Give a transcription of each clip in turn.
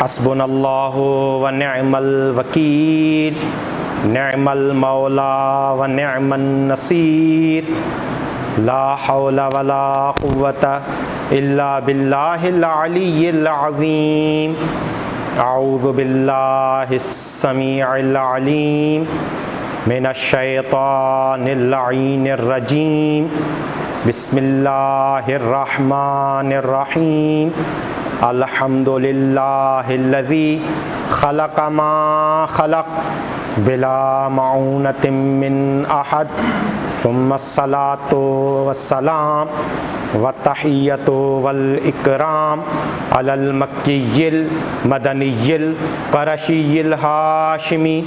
حسبنا اللہ ونعم الوکیل نعم المولا ونعم النصیر لا حول ولا قوة الا باللہ العلی العظیم اعوذ باللہ السمیع العلیم من الشیطان اللعین الرجیم بسم اللہ الرحمن الرحیم الحمد للہ الذی خلق ما خلق بلا معونة من احد ثم الصلاة والسلام والتحیۃ والاکرام علی المکی المدنی القرشی الہاشمی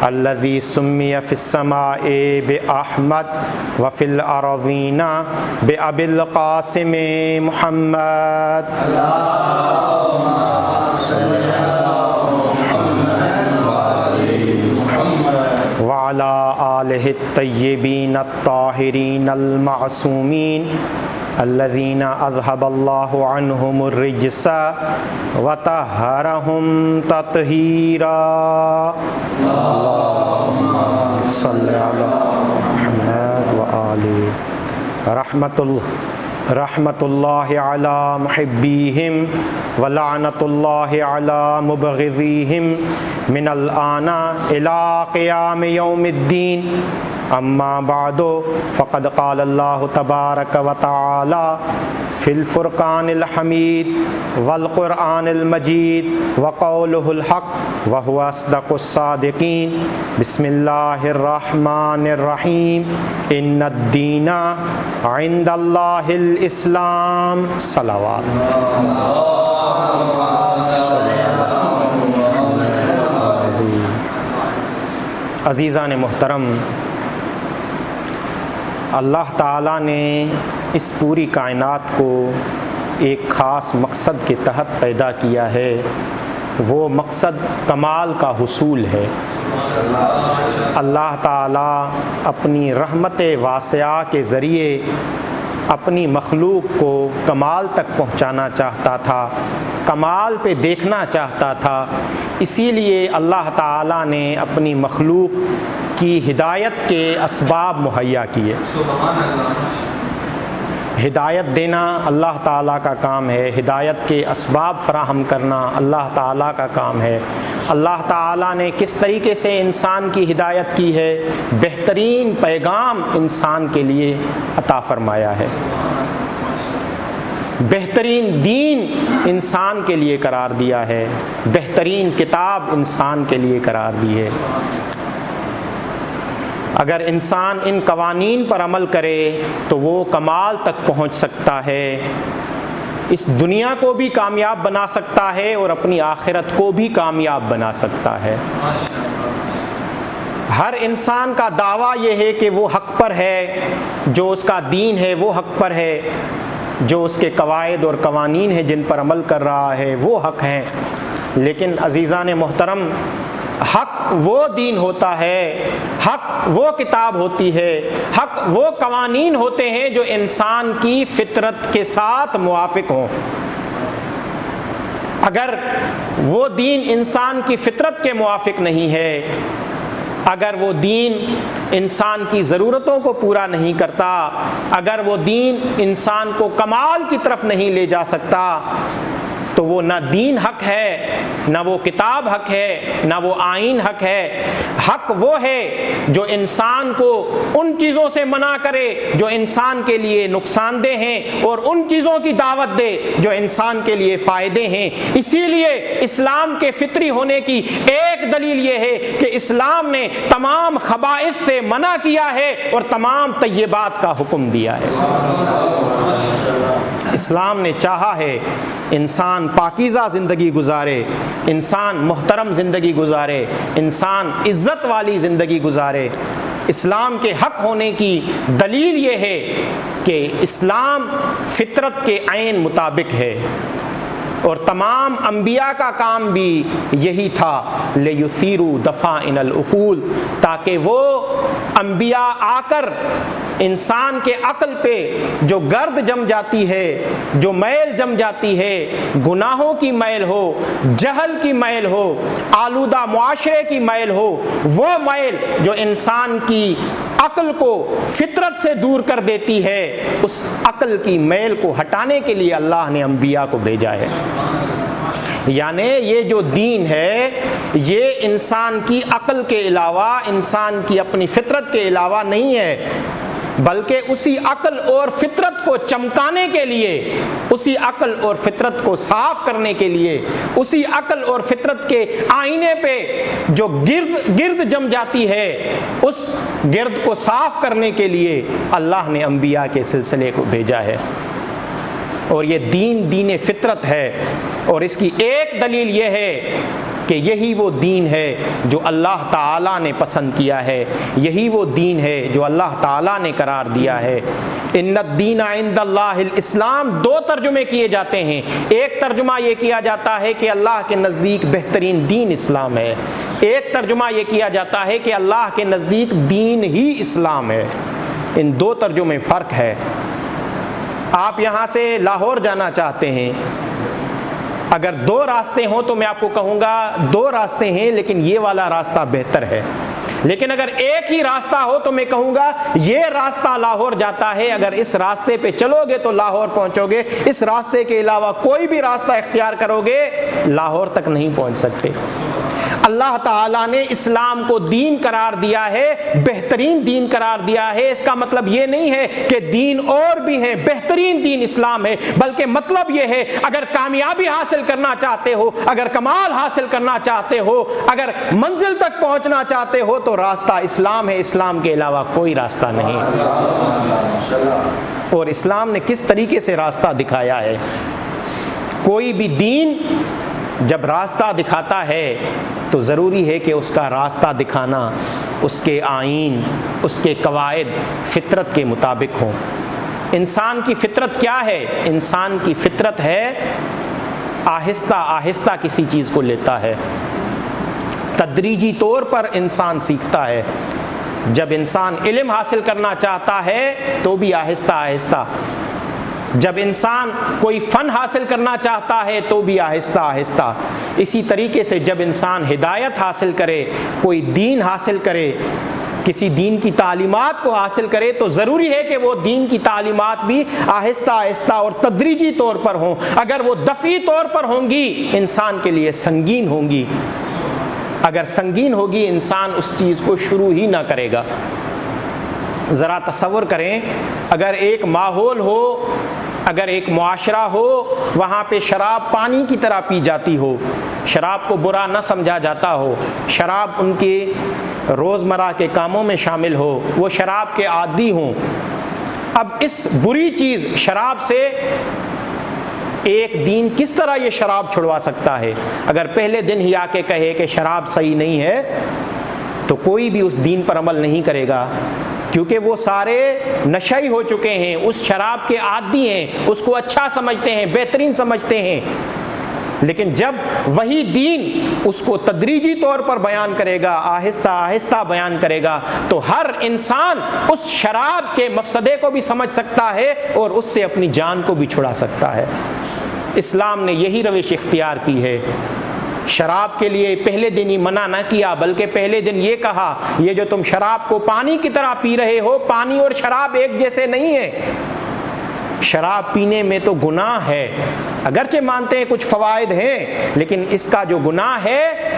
الذی سمی فی السماء بأحمد وفی الارضین بأبی القاسم محمد اللہم صل وعلی آلہ الطیبین الطاہرین المعصومین الذین اذھب اللہ عنہم الرجس وطہرہم تطہیرا اللہم صل علی محمد وآلہ رحمت اللہ علی محبیہم ولعنت اللہ علی مبغضیہم من الآن الی قیام یوم الدین اما بعد فقد قال اللہ تبارک و تعالی فی الفرقان الحمید والقرآن المجید وقولہ الحق وہو اصدق الصادقین بسم اللہ الرحمن الرحیم ان الدین عند اللہ الاسلام صلوات عزیزان محترم، اللہ تعالیٰ نے اس پوری کائنات کو ایک خاص مقصد کے تحت پیدا کیا ہے۔ وہ مقصد کمال کا حصول ہے۔ اللہ تعالیٰ اپنی رحمت واسعہ کے ذریعے اپنی مخلوق کو کمال تک پہنچانا چاہتا تھا، کمال پہ دیکھنا چاہتا تھا۔ اسی لیے اللہ تعالیٰ نے اپنی مخلوق کی ہدایت کے اسباب مہیا کیے۔ ہدایت دینا اللہ تعالیٰ کا کام ہے، ہدایت کے اسباب فراہم کرنا اللہ تعالیٰ کا کام ہے۔ اللہ تعالیٰ نے کس طریقے سے انسان کی ہدایت کی ہے؟ بہترین پیغام انسان کے لیے عطا فرمایا ہے، بہترین دین انسان کے لیے قرار دیا ہے، بہترین کتاب انسان کے لیے قرار دی ہے۔ اگر انسان ان قوانین پر عمل کرے تو وہ کمال تک پہنچ سکتا ہے، اس دنیا کو بھی کامیاب بنا سکتا ہے اور اپنی آخرت کو بھی کامیاب بنا سکتا ہے۔ ہر انسان کا دعویٰ یہ ہے کہ وہ حق پر ہے، جو اس کا دین ہے وہ حق پر ہے، جو اس کے قواعد اور قوانین ہیں جن پر عمل کر رہا ہے وہ حق ہیں۔ لیکن عزیزان محترم، حق وہ دین ہوتا ہے، حق وہ کتاب ہوتی ہے، حق وہ قوانین ہوتے ہیں جو انسان کی فطرت کے ساتھ موافق ہوں۔ اگر وہ دین انسان کی فطرت کے موافق نہیں ہے، اگر وہ دین انسان کی ضرورتوں کو پورا نہیں کرتا، اگر وہ دین انسان کو کمال کی طرف نہیں لے جا سکتا، تو وہ نہ دین حق ہے، نہ وہ کتاب حق ہے، نہ وہ آئین حق ہے۔ حق وہ ہے جو انسان کو ان چیزوں سے منع کرے جو انسان کے لیے نقصان دہ ہیں، اور ان چیزوں کی دعوت دے جو انسان کے لیے فائدے ہیں۔ اسی لیے اسلام کے فطری ہونے کی ایک دلیل یہ ہے کہ اسلام نے تمام خبائث سے منع کیا ہے اور تمام طیبات کا حکم دیا ہے۔ اسلام نے چاہا ہے انسان پاکیزہ زندگی گزارے، انسان محترم زندگی گزارے، انسان عزت والی زندگی گزارے۔ اسلام کے حق ہونے کی دلیل یہ ہے کہ اسلام فطرت کے عین مطابق ہے، اور تمام انبیاء کا کام بھی یہی تھا، لِيُثِيرُوا دَفَائِنَ الْعُقُولِ، تاکہ وہ انبیاء آ کر انسان کے عقل پہ جو گرد جم جاتی ہے، جو میل جم جاتی ہے، گناہوں کی میل ہو، جہل کی میل ہو، آلودہ معاشرے کی میل ہو، وہ میل جو انسان کی عقل کو فطرت سے دور کر دیتی ہے، اس عقل کی میل کو ہٹانے کے لیے اللہ نے انبیاء کو بھیجا ہے۔ یعنی یہ جو دین ہے یہ انسان کی عقل کے علاوہ، انسان کی اپنی فطرت کے علاوہ نہیں ہے، بلکہ اسی عقل اور فطرت کو چمکانے کے لیے، اسی عقل اور فطرت کو صاف کرنے کے لیے، اسی عقل اور فطرت کے آئینے پہ جو گرد جم جاتی ہے، اس گرد کو صاف کرنے کے لیے اللہ نے انبیاء کے سلسلے کو بھیجا ہے۔ اور یہ دین فطرت ہے، اور اس کی ایک دلیل یہ ہے کہ یہی وہ دین ہے جو اللہ تعالیٰ نے پسند کیا ہے، یہی وہ دین ہے جو اللہ تعالیٰ نے قرار دیا ہے۔ ان الدین عند اللہ الاسلام، دو ترجمے کیے جاتے ہیں۔ ایک ترجمہ یہ کیا جاتا ہے کہ اللہ کے نزدیک بہترین دین اسلام ہے، ایک ترجمہ یہ کیا جاتا ہے کہ اللہ کے نزدیک دین ہی اسلام ہے۔ ان دو ترجمے فرق ہے۔ آپ یہاں سے لاہور جانا چاہتے ہیں، اگر دو راستے ہوں تو میں آپ کو کہوں گا دو راستے ہیں لیکن یہ والا راستہ بہتر ہے، لیکن اگر ایک ہی راستہ ہو تو میں کہوں گا یہ راستہ لاہور جاتا ہے، اگر اس راستے پہ چلو گے تو لاہور پہنچو گے، اس راستے کے علاوہ کوئی بھی راستہ اختیار کرو گے لاہور تک نہیں پہنچ سکتے۔ اللہ تعالیٰ نے اسلام کو دین قرار دیا ہے، بہترین دین قرار دیا ہے۔ اس کا مطلب یہ نہیں ہے کہ دین اور بھی ہیں، بہترین دین اسلام ہے، بلکہ مطلب یہ ہے اگر کامیابی حاصل کرنا چاہتے ہو، اگر کمال حاصل کرنا چاہتے ہو، اگر منزل تک پہنچنا چاہتے ہو تو راستہ اسلام ہے، اسلام کے علاوہ کوئی راستہ نہیں۔ اور اسلام نے کس طریقے سے راستہ دکھایا ہے؟ کوئی بھی دین جب راستہ دکھاتا ہے تو ضروری ہے کہ اس کا راستہ دکھانا، اس کے آئین، اس کے قواعد فطرت کے مطابق ہوں۔ انسان کی فطرت کیا ہے؟ انسان کی فطرت ہے آہستہ آہستہ کسی چیز کو لیتا ہے، تدریجی طور پر انسان سیکھتا ہے۔ جب انسان علم حاصل کرنا چاہتا ہے تو بھی آہستہ آہستہ، جب انسان کوئی فن حاصل کرنا چاہتا ہے تو بھی آہستہ آہستہ، اسی طریقے سے جب انسان ہدایت حاصل کرے، کوئی دین حاصل کرے، کسی دین کی تعلیمات کو حاصل کرے تو ضروری ہے کہ وہ دین کی تعلیمات بھی آہستہ آہستہ اور تدریجی طور پر ہوں۔ اگر وہ دفعی طور پر ہوں گی انسان کے لیے سنگین ہوں گی، اگر سنگین ہوگی انسان اس چیز کو شروع ہی نہ کرے گا۔ ذرا تصور کریں، اگر ایک ماحول ہو، اگر ایک معاشرہ ہو، وہاں پہ شراب پانی کی طرح پی جاتی ہو، شراب کو برا نہ سمجھا جاتا ہو، شراب ان کے روزمرہ کے کاموں میں شامل ہو، وہ شراب کے عادی ہوں۔ اب اس بری چیز شراب سے ایک دین کس طرح یہ شراب چھڑوا سکتا ہے؟ اگر پہلے دن ہی آ کے کہے کہ شراب صحیح نہیں ہے تو کوئی بھی اس دین پر عمل نہیں کرے گا، کیونکہ وہ سارے نشئی ہو چکے ہیں، اس شراب کے عادی ہیں، اس کو اچھا سمجھتے ہیں، بہترین سمجھتے ہیں۔ لیکن جب وہی دین اس کو تدریجی طور پر بیان کرے گا، آہستہ آہستہ بیان کرے گا، تو ہر انسان اس شراب کے مفسدے کو بھی سمجھ سکتا ہے اور اس سے اپنی جان کو بھی چھڑا سکتا ہے۔ اسلام نے یہی روش اختیار کی ہے۔ شراب کے لیے پہلے دن ہی منع نہ کیا، بلکہ پہلے دن یہ کہا یہ جو تم شراب کو پانی کی طرح پی رہے ہو، پانی اور شراب ایک جیسے نہیں ہے۔ شراب پینے میں تو گناہ ہے، اگرچہ مانتے ہیں کچھ فوائد ہیں، لیکن اس کا جو گناہ ہے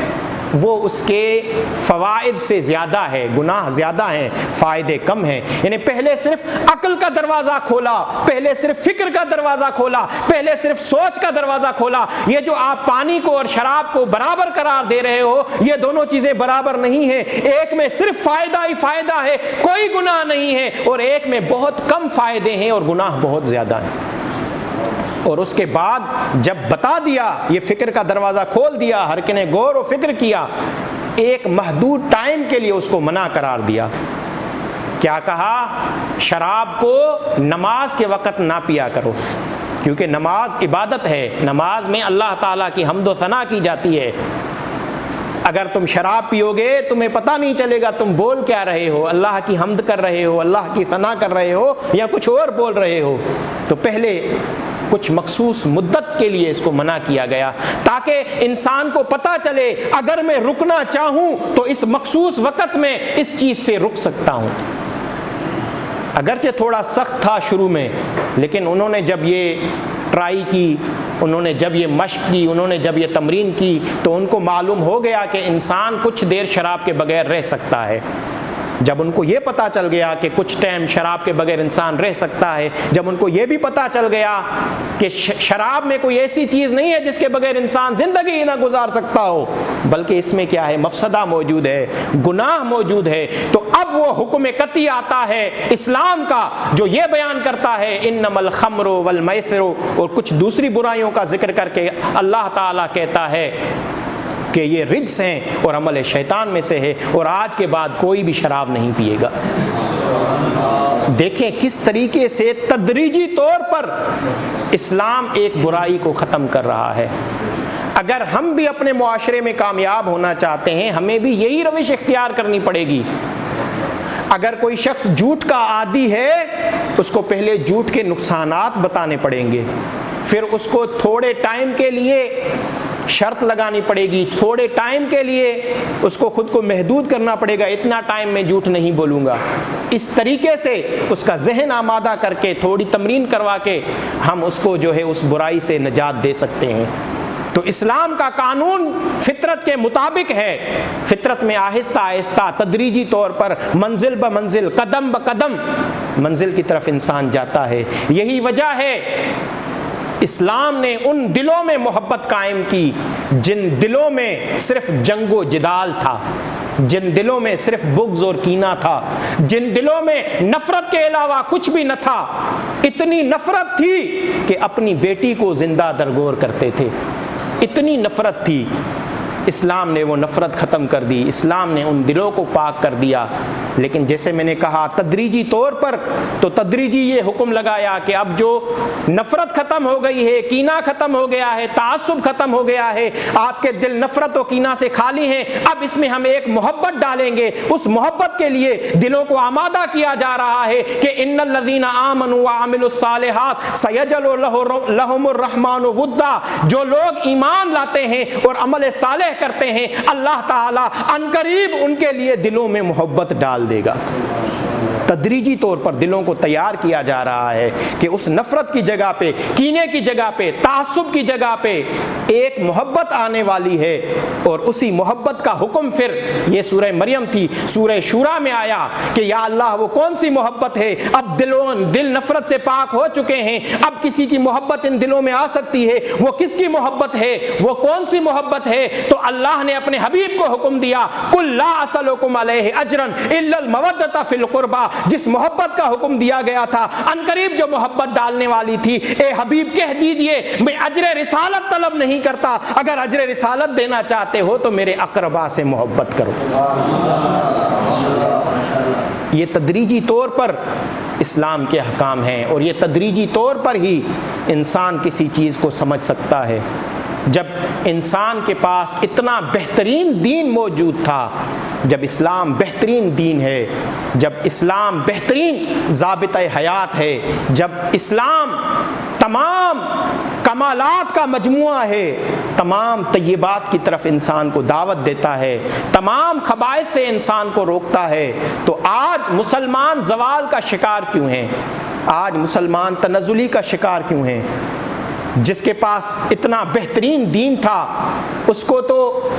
وہ اس کے فوائد سے زیادہ ہے، گناہ زیادہ ہیں، فائدے کم ہیں۔ یعنی پہلے صرف عقل کا دروازہ کھولا، پہلے صرف فکر کا دروازہ کھولا، پہلے صرف سوچ کا دروازہ کھولا۔ یہ جو آپ پانی کو اور شراب کو برابر قرار دے رہے ہو، یہ دونوں چیزیں برابر نہیں ہیں۔ ایک میں صرف فائدہ ہی فائدہ ہے، کوئی گناہ نہیں ہے، اور ایک میں بہت کم فائدے ہیں اور گناہ بہت زیادہ ہیں۔ اور اس کے بعد جب بتا دیا، یہ فکر کا دروازہ کھول دیا، ہر کنے غور و فکر کیا، ایک محدود ٹائم کے لیے اس کو منع قرار دیا۔ کیا کہا؟ شراب کو نماز کے وقت نہ پیا کرو، کیونکہ نماز عبادت ہے، نماز میں اللہ تعالیٰ کی حمد و ثنا کی جاتی ہے۔ اگر تم شراب پیو گے تمہیں پتہ نہیں چلے گا تم بول کیا رہے ہو، اللہ کی حمد کر رہے ہو، اللہ کی ثنا کر رہے ہو یا کچھ اور بول رہے ہو۔ تو پہلے کچھ مخصوص مدت کے لیے اس کو منع کیا گیا تاکہ انسان کو پتہ چلے اگر میں رکنا چاہوں تو اس مخصوص وقت میں اس چیز سے رک سکتا ہوں۔ اگرچہ تھوڑا سخت تھا شروع میں، لیکن انہوں نے جب یہ ٹرائی کی، انہوں نے جب یہ مشق کی، انہوں نے جب یہ تمرین کی تو ان کو معلوم ہو گیا کہ انسان کچھ دیر شراب کے بغیر رہ سکتا ہے۔ جب ان کو یہ پتہ چل گیا کہ کچھ ٹائم شراب کے بغیر انسان رہ سکتا ہے، جب ان کو یہ بھی پتہ چل گیا کہ شراب میں کوئی ایسی چیز نہیں ہے جس کے بغیر انسان زندگی ہی نہ گزار سکتا ہو، بلکہ اس میں کیا ہے، مفسدہ موجود ہے، گناہ موجود ہے، تو اب وہ حکم قطعی آتا ہے اسلام کا جو یہ بیان کرتا ہے انما الخمر والمیسر، اور کچھ دوسری برائیوں کا ذکر کر کے اللہ تعالیٰ کہتا ہے کہ یہ رجس ہیں اور عمل شیطان میں سے ہے، اور آج کے بعد کوئی بھی شراب نہیں پیے گا۔ دیکھیں کس طریقے سے تدریجی طور پر اسلام ایک برائی کو ختم کر رہا ہے۔ اگر ہم بھی اپنے معاشرے میں کامیاب ہونا چاہتے ہیں ہمیں بھی یہی روش اختیار کرنی پڑے گی۔ اگر کوئی شخص جھوٹ کا عادی ہے اس کو پہلے جھوٹ کے نقصانات بتانے پڑیں گے، پھر اس کو تھوڑے ٹائم کے لیے شرط لگانی پڑے گی، تھوڑے ٹائم کے لیے اس کو خود کو محدود کرنا پڑے گا، اتنا ٹائم میں جھوٹ نہیں بولوں گا۔ اس طریقے سے اس کا ذہن آمادہ کر کے تھوڑی تمرین کروا کے ہم اس کو جو ہے اس برائی سے نجات دے سکتے ہیں۔ تو اسلام کا قانون فطرت کے مطابق ہے، فطرت میں آہستہ آہستہ تدریجی طور پر منزل بہ منزل قدم بہ قدم منزل کی طرف انسان جاتا ہے۔ یہی وجہ ہے اسلام نے ان دلوں میں محبت قائم کی جن دلوں میں صرف جنگ و جدال تھا، جن دلوں میں صرف بغض اور کینہ تھا، جن دلوں میں نفرت کے علاوہ کچھ بھی نہ تھا۔ اتنی نفرت تھی کہ اپنی بیٹی کو زندہ درگور کرتے تھے، اتنی نفرت تھی۔ اسلام نے وہ نفرت ختم کر دی، اسلام نے ان دلوں کو پاک کر دیا۔ لیکن جیسے میں نے کہا تدریجی طور پر، تو تدریجی یہ حکم لگایا کہ اب جو نفرت ختم ہو گئی ہے، کینہ ختم ہو گیا ہے، تعصب ختم ہو گیا ہے، آپ کے دل نفرت و کینہ سے خالی ہیں، اب اس میں ہم ایک محبت ڈالیں گے۔ اس محبت کے لیے دلوں کو آمادہ کیا جا رہا ہے کہ ان الذین آمنوا وعملوا الصالحات سیجعل لهم الرحمن ودا، جو لوگ ایمان لاتے ہیں اور عمل صالح کرتے ہیں اللہ تعالیٰ عنقریب ان کے لیے دلوں میں محبت ڈال دے گا۔ تدریجی طور پر دلوں کو تیار کیا جا رہا ہے کہ اس نفرت کی جگہ پہ، کینے کی جگہ پہ، تعصب کی جگہ پہ ایک محبت آنے والی ہے، اور اسی محبت کا حکم پھر یہ سورہ مریم تھی، سورہ شورا میں آیا کہ یا اللہ وہ کون سی محبت ہے، اب دل نفرت سے پاک ہو چکے ہیں، اب کسی کی محبت ان دلوں میں آ سکتی ہے، وہ کس کی محبت ہے، وہ کون سی محبت ہے؟ تو اللہ نے اپنے حبیب کو حکم دیا قل لا اسألکم علیہ اجرا الا المودۃ فی القربى، جس محبت کا حکم دیا گیا تھا عنقریب جو محبت ڈالنے والی تھی، اے حبیب کہہ دیجئے میں اجر رسالت طلب نہیں کرتا، اگر اجر رسالت دینا چاہتے ہو تو میرے اقربا سے محبت کرو۔ یہ تدریجی طور پر اسلام کے احکام ہیں، اور یہ تدریجی طور پر ہی انسان کسی چیز کو سمجھ سکتا ہے۔ جب انسان کے پاس اتنا بہترین دین موجود تھا، جب اسلام بہترین دین ہے، جب اسلام بہترین ضابطہ حیات ہے، جب اسلام تمام کمالات کا مجموعہ ہے، تمام طیبات کی طرف انسان کو دعوت دیتا ہے، تمام خبائث سے انسان کو روکتا ہے، تو آج مسلمان زوال کا شکار کیوں ہیں؟ آج مسلمان تنزلی کا شکار کیوں ہیں؟ جس کے پاس اتنا بہترین دین تھا اس کو تو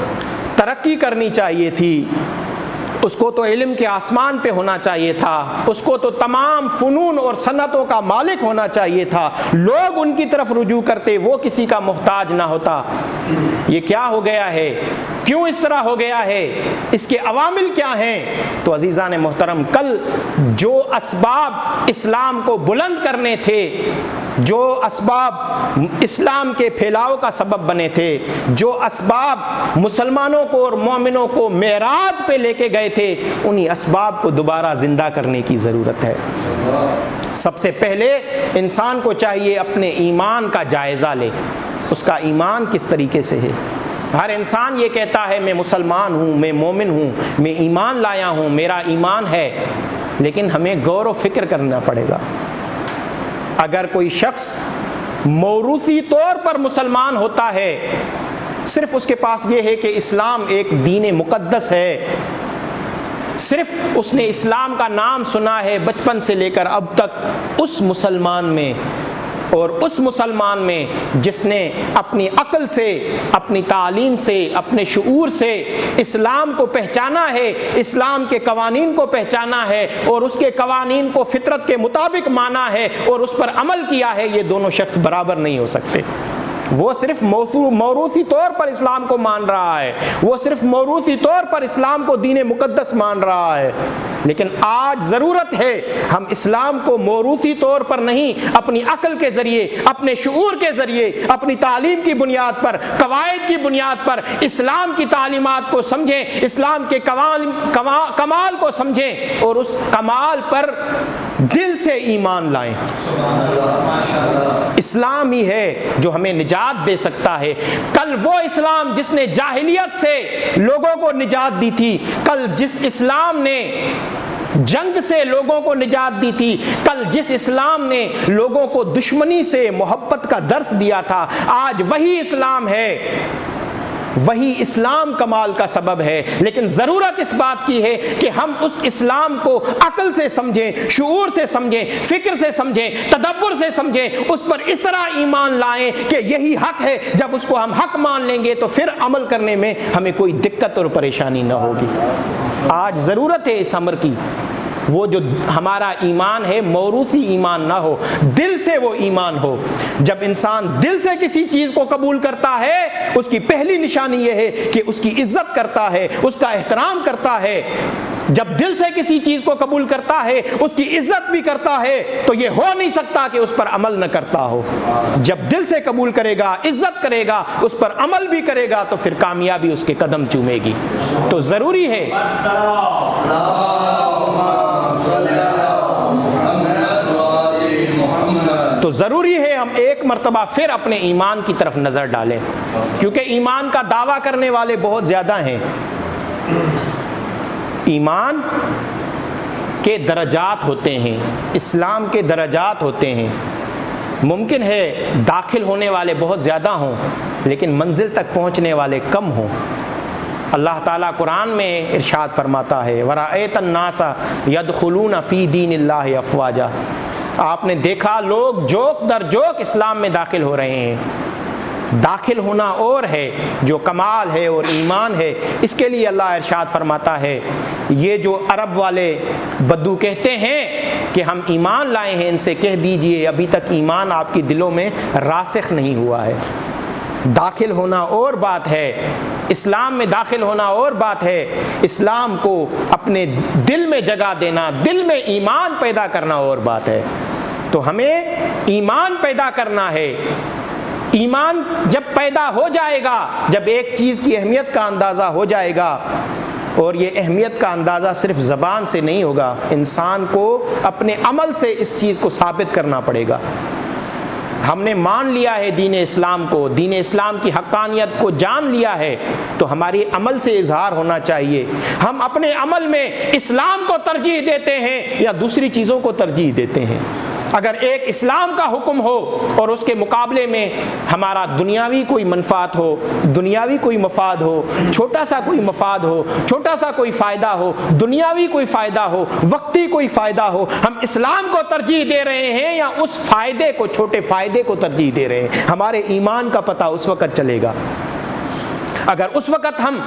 ترقی کرنی چاہیے تھی، اس کو تو علم کے آسمان پہ ہونا چاہیے تھا، اس کو تو تمام فنون اور صنعتوں کا مالک ہونا چاہیے تھا، لوگ ان کی طرف رجوع کرتے، وہ کسی کا محتاج نہ ہوتا۔ یہ کیا ہو گیا ہے؟ کیوں اس طرح ہو گیا ہے؟ اس کے عوامل کیا ہیں؟ تو عزیزان محترم، کل جو اسباب اسلام کو بلند کرنے تھے، جو اسباب اسلام کے پھیلاؤ کا سبب بنے تھے، جو اسباب مسلمانوں کو اور مومنوں کو معراج پہ لے کے گئے تھے، انہی اسباب کو دوبارہ زندہ کرنے کی ضرورت ہے۔ سب سے پہلے انسان کو چاہیے اپنے ایمان کا جائزہ لے، اس کا ایمان کس طریقے سے ہے، ہر انسان یہ کہتا ہے میں مسلمان ہوں، میں مومن ہوں، میں ایمان لایا ہوں، میرا ایمان ہے، لیکن ہمیں غور و فکر کرنا پڑے گا۔ اگر کوئی شخص موروثی طور پر مسلمان ہوتا ہے، صرف اس کے پاس یہ ہے کہ اسلام ایک دین مقدس ہے، صرف اس نے اسلام کا نام سنا ہے بچپن سے لے کر اب تک، اس مسلمان میں اور اس مسلمان میں جس نے اپنی عقل سے، اپنی تعلیم سے، اپنے شعور سے اسلام کو پہچانا ہے، اسلام کے قوانین کو پہچانا ہے اور اس کے قوانین کو فطرت کے مطابق مانا ہے اور اس پر عمل کیا ہے، یہ دونوں شخص برابر نہیں ہو سکتے۔ وہ صرف موروثی طور پر اسلام کو مان رہا ہے، وہ صرف موروثی طور پر اسلام کو دین مقدس مان رہا ہے، لیکن آج ضرورت ہے ہم اسلام کو موروثی طور پر نہیں، اپنی عقل کے ذریعے، اپنے شعور کے ذریعے، اپنی تعلیم کی بنیاد پر، قواعد کی بنیاد پر اسلام کی تعلیمات کو سمجھیں، اسلام کے کمال کو سمجھیں اور اس کمال پر دل سے ایمان لائیں۔ اسلام ہی ہے جو ہمیں نجات دے سکتا ہے۔ کل وہ اسلام جس نے جاہلیت سے لوگوں کو نجات دی تھی، کل جس اسلام نے جنگ سے لوگوں کو نجات دی تھی، کل جس اسلام نے لوگوں کو دشمنی سے محبت کا درس دیا تھا، آج وہی اسلام ہے، وہی اسلام کمال کا سبب ہے۔ لیکن ضرورت اس بات کی ہے کہ ہم اس اسلام کو عقل سے سمجھیں، شعور سے سمجھیں، فکر سے سمجھیں، تدبر سے سمجھیں، اس پر اس طرح ایمان لائیں کہ یہی حق ہے۔ جب اس کو ہم حق مان لیں گے تو پھر عمل کرنے میں ہمیں کوئی دقت اور پریشانی نہ ہوگی۔ آج ضرورت ہے اس امر کی، وہ جو ہمارا ایمان ہے موروثی ایمان نہ ہو، دل سے وہ ایمان ہو۔ جب انسان دل سے کسی چیز کو قبول کرتا ہے، اس کی پہلی نشانی یہ ہے کہ اس کی عزت کرتا ہے، اس کا احترام کرتا ہے۔ جب دل سے کسی چیز کو قبول کرتا ہے، اس کی عزت بھی کرتا ہے، تو یہ ہو نہیں سکتا کہ اس پر عمل نہ کرتا ہو۔ جب دل سے قبول کرے گا، عزت کرے گا، اس پر عمل بھی کرے گا، تو پھر کامیابی اس کے قدم چومے گی۔ تو ضروری ہے ہم ایک مرتبہ پھر اپنے ایمان کی طرف نظر ڈالیں، کیونکہ ایمان کا دعویٰ کرنے والے بہت زیادہ ہیں۔ ایمان کے درجات ہوتے ہیں، اسلام کے درجات ہوتے ہیں۔ ممکن ہے داخل ہونے والے بہت زیادہ ہوں لیکن منزل تک پہنچنے والے کم ہوں۔ اللہ تعالیٰ قرآن میں ارشاد فرماتا ہے وَرَأَيْتَ النَّاسَ يَدْخُلُونَ فِي دِينِ اللَّهِ أَفْوَاجًا، آپ نے دیکھا لوگ جوک در جوک اسلام میں داخل ہو رہے ہیں۔ داخل ہونا اور ہے جو کمال ہے اور ایمان ہے، اس کے لیے اللہ ارشاد فرماتا ہے یہ جو عرب والے بدو کہتے ہیں کہ ہم ایمان لائے ہیں، ان سے کہہ دیجئے ابھی تک ایمان آپ کی دلوں میں راسخ نہیں ہوا ہے۔ داخل ہونا اور بات ہے، اسلام میں داخل ہونا اور بات ہے، اسلام کو اپنے دل میں جگہ دینا، دل میں ایمان پیدا کرنا اور بات ہے۔ تو ہمیں ایمان پیدا کرنا ہے۔ ایمان جب پیدا ہو جائے گا، جب ایک چیز کی اہمیت کا اندازہ ہو جائے گا، اور یہ اہمیت کا اندازہ صرف زبان سے نہیں ہوگا، انسان کو اپنے عمل سے اس چیز کو ثابت کرنا پڑے گا۔ ہم نے مان لیا ہے دین اسلام کو، دین اسلام کی حقانیت کو جان لیا ہے، تو ہماری عمل سے اظہار ہونا چاہیے۔ ہم اپنے عمل میں اسلام کو ترجیح دیتے ہیں یا دوسری چیزوں کو ترجیح دیتے ہیں؟ اگر ایک اسلام کا حکم ہو اور اس کے مقابلے میں ہمارا دنیاوی کوئی منفعت ہو، دنیاوی کوئی مفاد ہو، چھوٹا سا کوئی مفاد ہو، چھوٹا سا کوئی فائدہ ہو، دنیاوی کوئی فائدہ ہو، وقتی کوئی فائدہ ہو، ہم اسلام کو ترجیح دے رہے ہیں یا اس فائدے کو، چھوٹے فائدے کو ترجیح دے رہے ہیں؟ ہمارے ایمان کا پتہ اس وقت چلے گا۔ اگر اس وقت ہم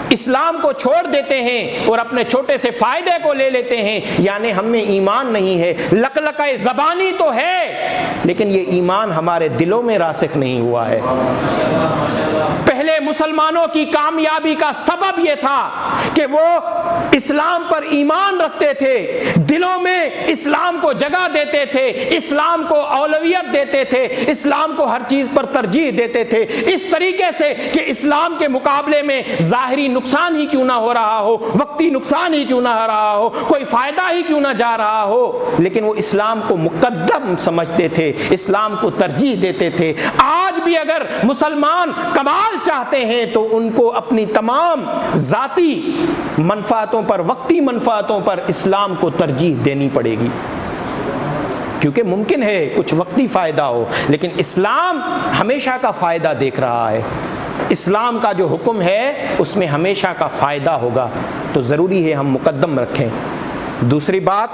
اسلام کو چھوڑ دیتے ہیں اور اپنے چھوٹے سے فائدے کو لے لیتے ہیں، یعنی ہم میں ایمان نہیں ہے، لقلقہ زبانی تو ہے لیکن یہ ایمان ہمارے دلوں میں راسخ نہیں ہوا ہے۔ پہلے مسلمانوں کی کامیابی کا سبب یہ تھا کہ وہ اسلام پر ایمان رکھتے تھے، دلوں میں اسلام کو جگہ دیتے تھے، اسلام کو اولویت دیتے تھے، اسلام کو ہر چیز پر ترجیح دیتے تھے، اس طریقے سے کہ اسلام کے مقابلے میں ظاہری نقصان ہی کیوں نہ ہو رہا ہو، وقتی نقصان ہی کیوں نہ ہو رہا ہو، کوئی فائدہ ہی کیوں نہ جا رہا ہو، لیکن وہ اسلام کو مقدم سمجھتے تھے، اسلام کو ترجیح دیتے تھے۔ آج بھی اگر مسلمان کمال چاہتے ہیں تو ان کو اپنی تمام ذاتی منفعتوں پر، وقتی منفعتوں پر اسلام کو ترجیح دینی پڑے گی، کیونکہ ممکن ہے کچھ وقتی فائدہ ہو، لیکن اسلام ہمیشہ کا فائدہ دیکھ رہا ہے، اسلام کا جو حکم ہے اس میں ہمیشہ کا فائدہ ہوگا، تو ضروری ہے ہم مقدم رکھیں۔ دوسری بات،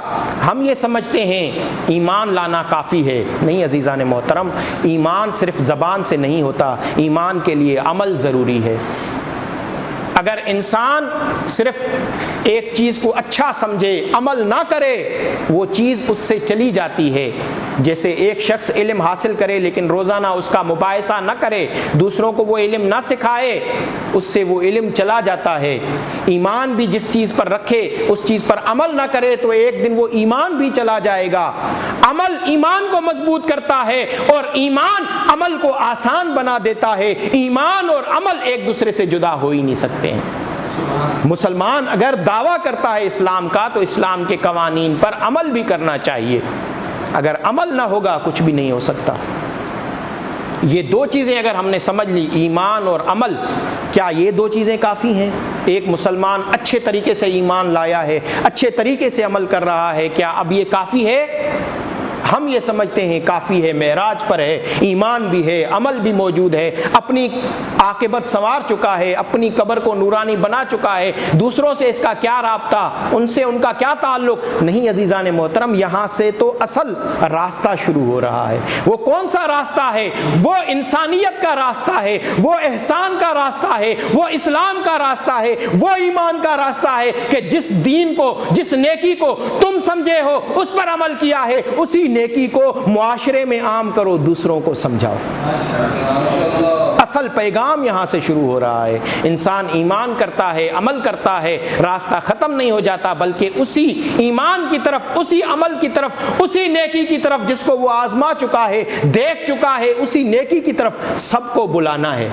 ہم یہ سمجھتے ہیں ایمان لانا کافی ہے، نہیں عزیزان محترم، ایمان صرف زبان سے نہیں ہوتا، ایمان کے لیے عمل ضروری ہے۔ اگر انسان صرف ایک چیز کو اچھا سمجھے، عمل نہ کرے، وہ چیز اس سے چلی جاتی ہے۔ جیسے ایک شخص علم حاصل کرے لیکن روزانہ اس کا مباحثہ نہ کرے، دوسروں کو وہ علم نہ سکھائے، اس سے وہ علم چلا جاتا ہے۔ ایمان بھی جس چیز پر رکھے اس چیز پر عمل نہ کرے تو ایک دن وہ ایمان بھی چلا جائے گا۔ عمل ایمان کو مضبوط کرتا ہے اور ایمان عمل کو آسان بنا دیتا ہے۔ ایمان اور عمل ایک دوسرے سے جدا ہو ہی نہیں سکتے ہیں۔ مسلمان اگر دعویٰ کرتا ہے اسلام کا تو اسلام کے قوانین پر عمل بھی کرنا چاہیے، اگر عمل نہ ہوگا کچھ بھی نہیں ہو سکتا۔ یہ دو چیزیں اگر ہم نے سمجھ لی، ایمان اور عمل، کیا یہ دو چیزیں کافی ہیں؟ ایک مسلمان اچھے طریقے سے ایمان لایا ہے، اچھے طریقے سے عمل کر رہا ہے، کیا اب یہ کافی ہے؟ ہم یہ سمجھتے ہیں کافی ہے، معراج پر ہے، ایمان بھی ہے، عمل بھی موجود ہے، اپنی عاقبت سنوار چکا ہے، اپنی قبر کو نورانی بنا چکا ہے، دوسروں سے اس کا کیا رابطہ، ان سے ان کا کیا تعلق؟ نہیں عزیزان محترم، یہاں سے تو اصل راستہ شروع ہو رہا ہے۔ وہ کون سا راستہ ہے؟ وہ انسانیت کا راستہ ہے، وہ احسان کا راستہ ہے، وہ اسلام کا راستہ ہے، وہ ایمان کا راستہ ہے کہ جس دین کو، جس نیکی کو تم سمجھے ہو اس پر عمل کیا ہے، اسی نیکی کو معاشرے میں عام کرو، دوسروں کو سمجھاؤ۔ اصل پیغام یہاں سے شروع ہو رہا ہے۔ انسان ایمان کرتا ہے، عمل کرتا ہے، راستہ ختم نہیں ہو جاتا، بلکہ اسی ایمان کی طرف، اسی عمل کی طرف، اسی نیکی کی طرف جس کو وہ آزما چکا ہے، دیکھ چکا ہے، اسی نیکی کی طرف سب کو بلانا ہے،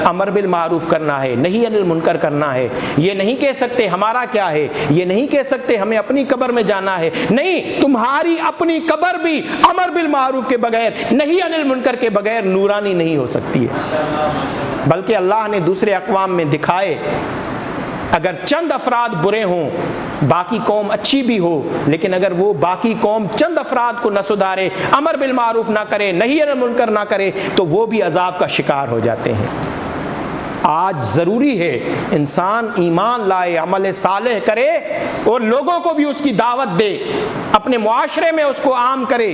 امر بالمعروف کرنا ہے، نہی عن المنکر کرنا ہے۔ یہ نہیں کہہ سکتے ہمارا کیا ہے، یہ نہیں کہہ سکتے ہمیں اپنی قبر میں جانا ہے، نہیں، تمہاری اپنی قبر بھی امر بالمعروف کے بغیر، نہی عن المنکر کے بغیر نورانی نہیں ہو سکتی ہے۔ بلکہ اللہ نے دوسرے اقوام میں دکھائے، اگر چند افراد برے ہوں، باقی قوم اچھی بھی ہو، لیکن اگر وہ باقی قوم چند افراد کو نہ سدھارے، امر بالمعروف نہ کرے، نہی عن المنکر نہ کرے، تو وہ بھی عذاب کا شکار ہو جاتے ہیں۔ آج ضروری ہے انسان ایمان لائے، عمل صالح کرے اور لوگوں کو بھی اس کی دعوت دے، اپنے معاشرے میں اس کو عام کرے۔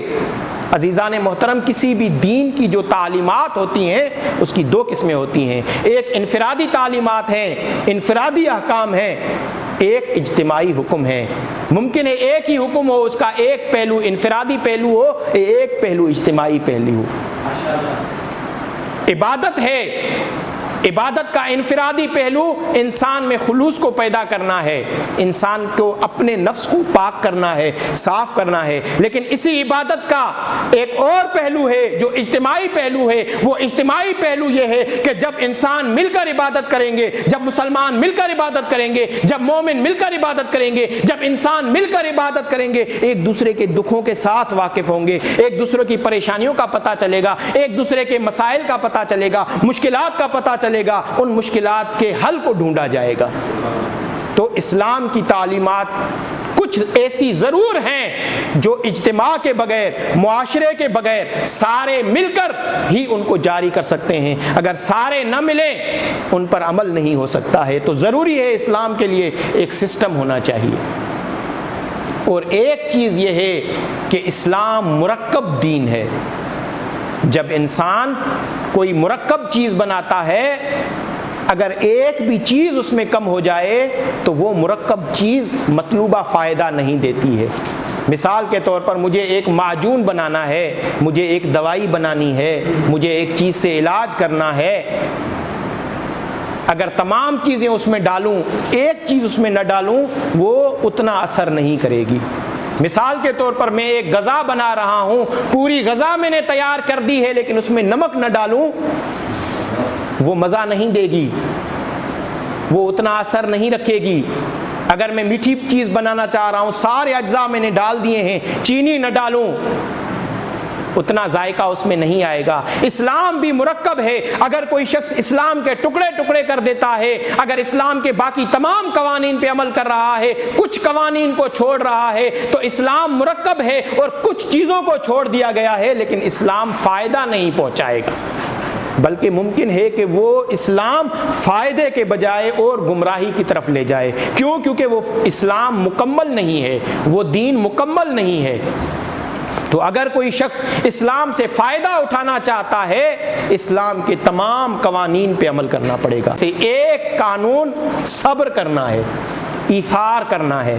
عزیزان محترم، کسی بھی دین کی جو تعلیمات ہوتی ہیں اس کی دو قسمیں ہوتی ہیں، ایک انفرادی تعلیمات ہیں، انفرادی احکام ہیں، ایک اجتماعی حکم ہے۔ ممکن ہے ایک ہی حکم ہو، اس کا ایک پہلو انفرادی پہلو ہو، ایک پہلو اجتماعی پہلو ہو۔ عبادت ہے، عبادت کا انفرادی پہلو انسان میں خلوص کو پیدا کرنا ہے، انسان کو اپنے نفس کو پاک کرنا ہے، صاف کرنا ہے، لیکن اسی عبادت کا ایک اور پہلو ہے جو اجتماعی پہلو ہے۔ وہ اجتماعی پہلو یہ ہے کہ جب انسان مل کر عبادت کریں گے، جب مسلمان مل کر عبادت کریں گے، جب مومن مل کر عبادت کریں گے، جب انسان مل کر عبادت کریں گے، ایک دوسرے کے دکھوں کے ساتھ واقف ہوں گے، ایک دوسرے کی پریشانیوں کا پتہ چلے گا، ایک دوسرے کے مسائل کا پتہ چلے گا، مشکلات کا پتہ چلے گا، ان مشکلات کے حل کو ڈھونڈا جائے گا۔ تو اسلام کی تعلیمات کچھ ایسی ضرور ہیں جو اجتماع کے بغیر، معاشرے کے بغیر سارے مل کر ہی ان کو جاری کر سکتے ہیں، اگر سارے نہ ملیں ان پر عمل نہیں ہو سکتا ہے۔ تو ضروری ہے اسلام کے لیے ایک سسٹم ہونا چاہیے۔ اور ایک چیز یہ ہے کہ اسلام مرکب دین ہے۔ جب انسان کوئی مرکب چیز بناتا ہے، اگر ایک بھی چیز اس میں کم ہو جائے تو وہ مرکب چیز مطلوبہ فائدہ نہیں دیتی ہے۔ مثال کے طور پر مجھے ایک معجون بنانا ہے، مجھے ایک دوائی بنانی ہے، مجھے ایک چیز سے علاج کرنا ہے، اگر تمام چیزیں اس میں ڈالوں، ایک چیز اس میں نہ ڈالوں، وہ اتنا اثر نہیں کرے گی۔ مثال کے طور پر میں ایک غذا بنا رہا ہوں، پوری غذا میں نے تیار کر دی ہے لیکن اس میں نمک نہ ڈالوں، وہ مزہ نہیں دے گی، وہ اتنا اثر نہیں رکھے گی۔ اگر میں میٹھی چیز بنانا چاہ رہا ہوں، سارے اجزاء میں نے ڈال دیے ہیں، چینی نہ ڈالوں، اتنا ذائقہ اس میں نہیں آئے گا۔ اسلام بھی مرکب ہے، اگر کوئی شخص اسلام کے ٹکڑے ٹکڑے کر دیتا ہے، اگر اسلام کے باقی تمام قوانین پہ عمل کر رہا ہے، کچھ قوانین کو چھوڑ رہا ہے، تو اسلام مرکب ہے اور کچھ چیزوں کو چھوڑ دیا گیا ہے، لیکن اسلام فائدہ نہیں پہنچائے گا، بلکہ ممکن ہے کہ وہ اسلام فائدے کے بجائے اور گمراہی کی طرف لے جائے۔ کیوں؟ کیونکہ وہ اسلام مکمل نہیں ہے، وہ دین مکمل نہیں ہے۔ تو اگر کوئی شخص اسلام سے فائدہ اٹھانا چاہتا ہے، اسلام کے تمام قوانین پہ عمل کرنا پڑے گا۔ ایک قانون صبر کرنا ہے، ایثار کرنا ہے،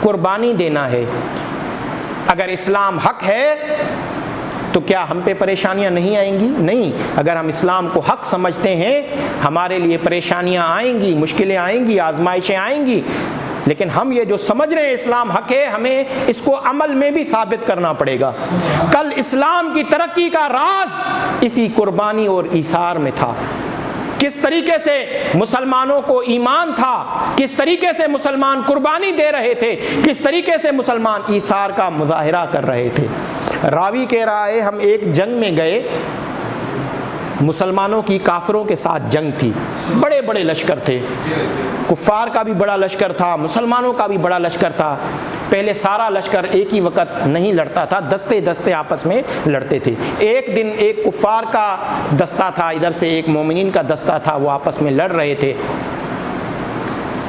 قربانی دینا ہے۔ اگر اسلام حق ہے تو کیا ہم پہ پریشانیاں نہیں آئیں گی؟ نہیں۔ اگر ہم اسلام کو حق سمجھتے ہیں، ہمارے لیے پریشانیاں آئیں گی، مشکلیں آئیں گی، آزمائشیں آئیں گی، لیکن ہم یہ جو سمجھ رہے ہیں اسلام حق ہے، ہمیں اس کو عمل میں بھی ثابت کرنا پڑے گا۔ کل اسلام کی ترقی کا راز اسی قربانی اور ایثار میں تھا۔ کس طریقے سے مسلمانوں کو ایمان تھا، کس طریقے سے مسلمان قربانی دے رہے تھے، کس طریقے سے مسلمان ایثار کا مظاہرہ کر رہے تھے۔ راوی کہہ رہا ہے ہم ایک جنگ میں گئے، مسلمانوں کی کافروں کے ساتھ جنگ تھی، بڑے بڑے لشکر تھے، کفار کا بھی بڑا لشکر تھا، مسلمانوں کا بھی بڑا لشکر تھا۔ پہلے سارا لشکر ایک ہی وقت نہیں لڑتا تھا، دستے دستے آپس میں لڑتے تھے۔ ایک دن ایک کفار کا دستہ تھا، ادھر سے ایک مومنین کا دستہ تھا، وہ آپس میں لڑ رہے تھے۔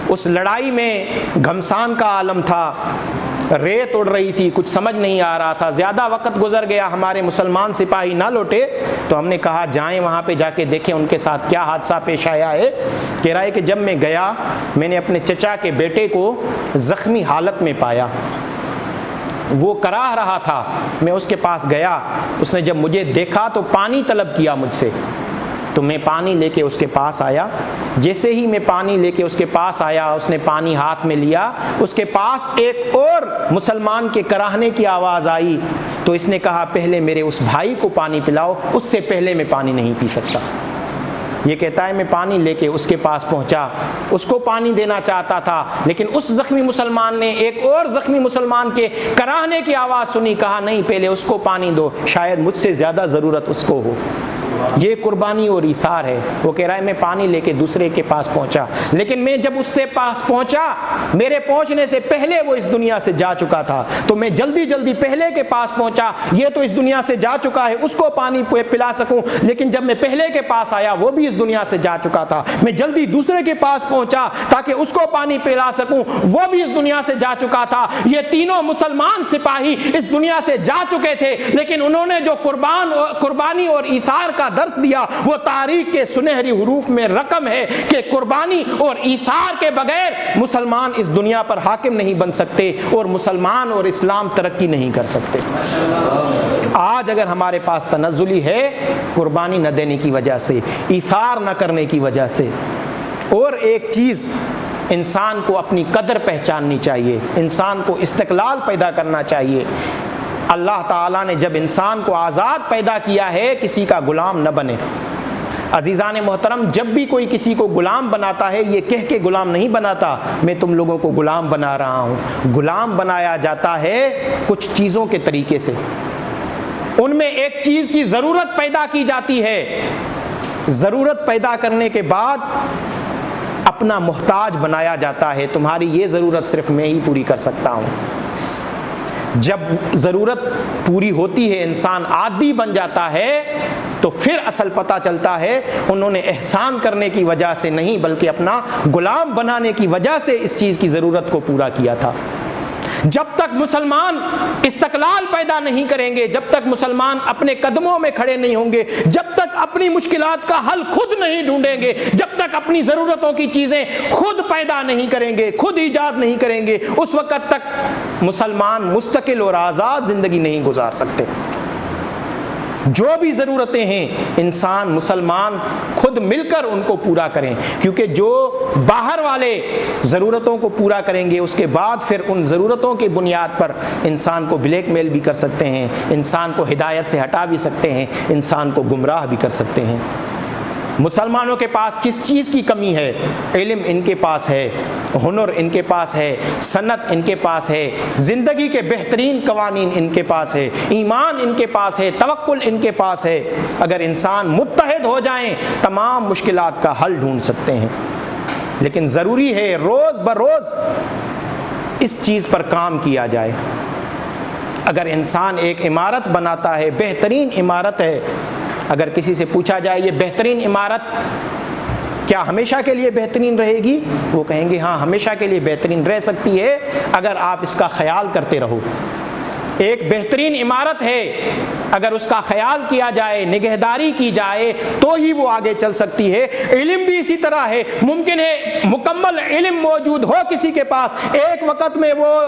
اس لڑائی میں گھمسان کا عالم تھا، ریت اڑ رہی تھی، کچھ سمجھ نہیں آ رہا تھا، زیادہ وقت گزر گیا، ہمارے مسلمان سپاہی نہ لوٹے، تو ہم نے کہا جائیں وہاں پہ جا کے دیکھیں ان کے ساتھ کیا حادثہ پیش آیا ہے۔ کہہ رہا ہے کہ جب میں گیا، میں نے اپنے چچا کے بیٹے کو زخمی حالت میں پایا، وہ کراہ رہا تھا، میں اس کے پاس گیا، اس نے جب مجھے دیکھا تو پانی طلب کیا مجھ سے، تو میں پانی لے کے اس کے پاس آیا۔ جیسے ہی میں پانی لے کے اس کے پاس آیا، اس نے پانی ہاتھ میں لیا، اس کے پاس ایک اور مسلمان کے کراہنے کی آواز آئی، تو اس نے کہا پہلے میرے اس بھائی کو پانی پلاؤ، اس سے پہلے میں پانی نہیں پی سکتا۔ یہ کہتا ہے میں پانی لے کے اس کے پاس پہنچا، اس کو پانی دینا چاہتا تھا، لیکن اس زخمی مسلمان نے ایک اور زخمی مسلمان کے کراہنے کی آواز سنی، کہا نہیں پہلے اس کو پانی دو، شاید مجھ سے زیادہ ضرورت اس کو ہو۔ یہ قربانی اور ایثار ہے۔ وہ کہہ رہا ہے میں پانی لے کے دوسرے کے پاس پہنچا، لیکن میں جب اس سے پاس پہنچا، میرے پہنچنے سے پہلے وہ اس دنیا سے جا چکا تھا، تو میں جلدی جلدی پہلے کے پاس پہنچا، یہ تو اس دنیا سے جا چکا ہے، اس کو پانی پلا سکوں، لیکن جب میں پہلے کے پاس آیا وہ بھی اس دنیا سے جا چکا تھا، میں جلدی دوسرے کے پاس پہنچا تاکہ اس کو پانی پلا سکوں، وہ بھی اس دنیا سے جا چکا تھا۔ یہ تینوں مسلمان سپاہی اس دنیا سے جا چکے تھے، لیکن انہوں نے جو قربانی اور ایثار کا درس دیا، وہ تاریخ کے سنہری حروف میں رقم ہے کہ قربانی اور ایثار کے بغیر مسلمان اس دنیا پر حاکم نہیں بن سکتے، اور مسلمان اور اسلام ترقی نہیں کر سکتے۔ آج اگر ہمارے پاس تنزلی ہے، قربانی نہ دینے کی وجہ سے، ایثار نہ کرنے کی وجہ سے۔ اور ایک چیز، انسان کو اپنی قدر پہچاننی چاہیے، انسان کو استقلال پیدا کرنا چاہیے۔ اللہ تعالیٰ نے جب انسان کو آزاد پیدا کیا ہے، کسی کا غلام نہ بنے۔ عزیزان محترم، جب بھی کوئی کسی کو غلام بناتا ہے، یہ کہہ کے غلام نہیں بناتا میں تم لوگوں کو غلام بنا رہا ہوں۔ غلام بنایا جاتا ہے کچھ چیزوں کے طریقے سے، ان میں ایک چیز کی ضرورت پیدا کی جاتی ہے، ضرورت پیدا کرنے کے بعد اپنا محتاج بنایا جاتا ہے، تمہاری یہ ضرورت صرف میں ہی پوری کر سکتا ہوں۔ جب ضرورت پوری ہوتی ہے، انسان عادی بن جاتا ہے، تو پھر اصل پتہ چلتا ہے انہوں نے احسان کرنے کی وجہ سے نہیں، بلکہ اپنا غلام بنانے کی وجہ سے اس چیز کی ضرورت کو پورا کیا تھا۔ جب تک مسلمان استقلال پیدا نہیں کریں گے، جب تک مسلمان اپنے قدموں میں کھڑے نہیں ہوں گے، جب تک اپنی مشکلات کا حل خود نہیں ڈھونڈیں گے، جب تک اپنی ضرورتوں کی چیزیں خود پیدا نہیں کریں گے، خود ایجاد نہیں کریں گے، اس وقت تک مسلمان مستقل اور آزاد زندگی نہیں گزار سکتے۔ جو بھی ضرورتیں ہیں انسان مسلمان خود مل کر ان کو پورا کریں، کیونکہ جو باہر والے ضرورتوں کو پورا کریں گے اس کے بعد پھر ان ضرورتوں کی بنیاد پر انسان کو بلیک میل بھی کر سکتے ہیں، انسان کو ہدایت سے ہٹا بھی سکتے ہیں، انسان کو گمراہ بھی کر سکتے ہیں۔ مسلمانوں کے پاس کس چیز کی کمی ہے؟ علم ان کے پاس ہے، ہنر ان کے پاس ہے، صنعت ان کے پاس ہے، زندگی کے بہترین قوانین ان کے پاس ہے، ایمان ان کے پاس ہے، توکل ان کے پاس ہے۔ اگر انسان متحد ہو جائیں تمام مشکلات کا حل ڈھونڈ سکتے ہیں، لیکن ضروری ہے روز بروز اس چیز پر کام کیا جائے۔ اگر انسان ایک عمارت بناتا ہے، بہترین عمارت ہے، اگر کسی سے پوچھا جائے یہ بہترین عمارت کیا ہمیشہ کے لیے بہترین رہے گی؟ وہ کہیں گے ہاں ہمیشہ کے لیے بہترین رہ سکتی ہے اگر آپ اس کا خیال کرتے رہو۔ ایک بہترین عمارت ہے، اگر اس کا خیال کیا جائے، نگہداری کی جائے تو ہی وہ آگے چل سکتی ہے۔ علم بھی اسی طرح ہے، ممکن ہے مکمل علم موجود ہو کسی کے پاس، ایک وقت میں وہ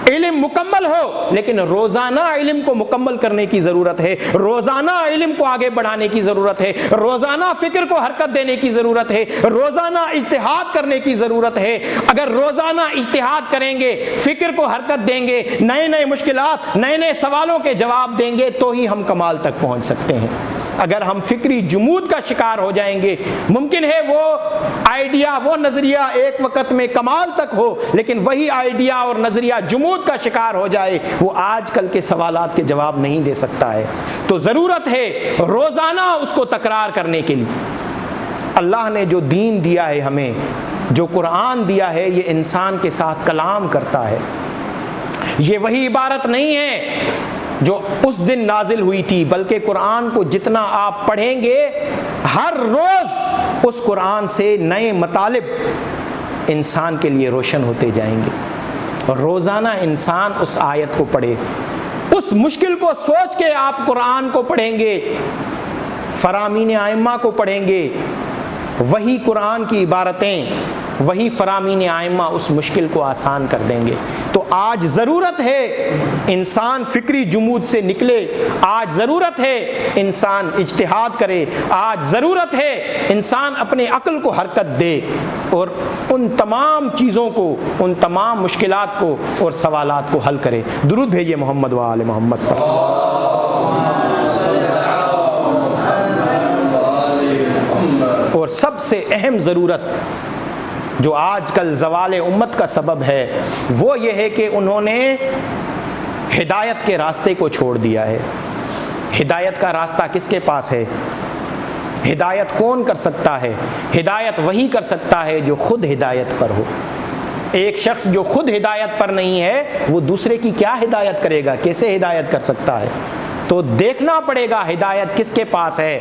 علم مکمل ہو، لیکن روزانہ علم کو مکمل کرنے کی ضرورت ہے، روزانہ علم کو آگے بڑھانے کی ضرورت ہے، روزانہ فکر کو حرکت دینے کی ضرورت ہے، روزانہ اجتہاد کرنے کی ضرورت ہے۔ اگر روزانہ اجتہاد کریں گے، فکر کو حرکت دیں گے، نئے نئے مشکلات، نئے نئے سوالوں کے جواب دیں گے تو ہی ہم کمال تک پہنچ سکتے ہیں۔ اگر ہم فکری جمود کا شکار ہو جائیں گے، ممکن ہے وہ آئیڈیا، وہ نظریہ ایک وقت میں کمال تک ہو، لیکن وہی آئیڈیا اور نظریہ جمود کا شکار ہو جائے، وہ آج کل کے سوالات کے جواب نہیں دے سکتا ہے۔ تو ضرورت ہے روزانہ اس کو تکرار کرنے کے لیے۔ اللہ نے جو دین دیا ہے ہمیں، جو قرآن دیا ہے، یہ انسان کے ساتھ کلام کرتا ہے۔ یہ وہی عبارت نہیں ہے جو اس دن نازل ہوئی تھی، بلکہ قرآن کو جتنا آپ پڑھیں گے ہر روز اس قرآن سے نئے مطالب انسان کے لیے روشن ہوتے جائیں گے۔ روزانہ انسان اس آیت کو پڑھے، اس مشکل کو سوچ کے آپ قرآن کو پڑھیں گے، فرامین ائمہ کو پڑھیں گے، وہی قرآن کی عبارتیں، وہی فرامین ائمہ اس مشکل کو آسان کر دیں گے۔ تو آج ضرورت ہے انسان فکری جمود سے نکلے، آج ضرورت ہے انسان اجتہاد کرے، آج ضرورت ہے انسان اپنے عقل کو حرکت دے اور ان تمام چیزوں کو، ان تمام مشکلات کو اور سوالات کو حل کرے۔ درود بھیجئے محمد و آل محمد پر۔ اور سب سے اہم ضرورت جو آج کل زوال امت کا سبب ہے وہ یہ ہے کہ انہوں نے ہدایت کے راستے کو چھوڑ دیا ہے۔ ہدایت کا راستہ کس کے پاس ہے؟ ہدایت کون کر سکتا ہے؟ ہدایت وہی کر سکتا ہے جو خود ہدایت پر ہو۔ ایک شخص جو خود ہدایت پر نہیں ہے وہ دوسرے کی کیا ہدایت کرے گا؟ کیسے ہدایت کر سکتا ہے؟ تو دیکھنا پڑے گا ہدایت کس کے پاس ہے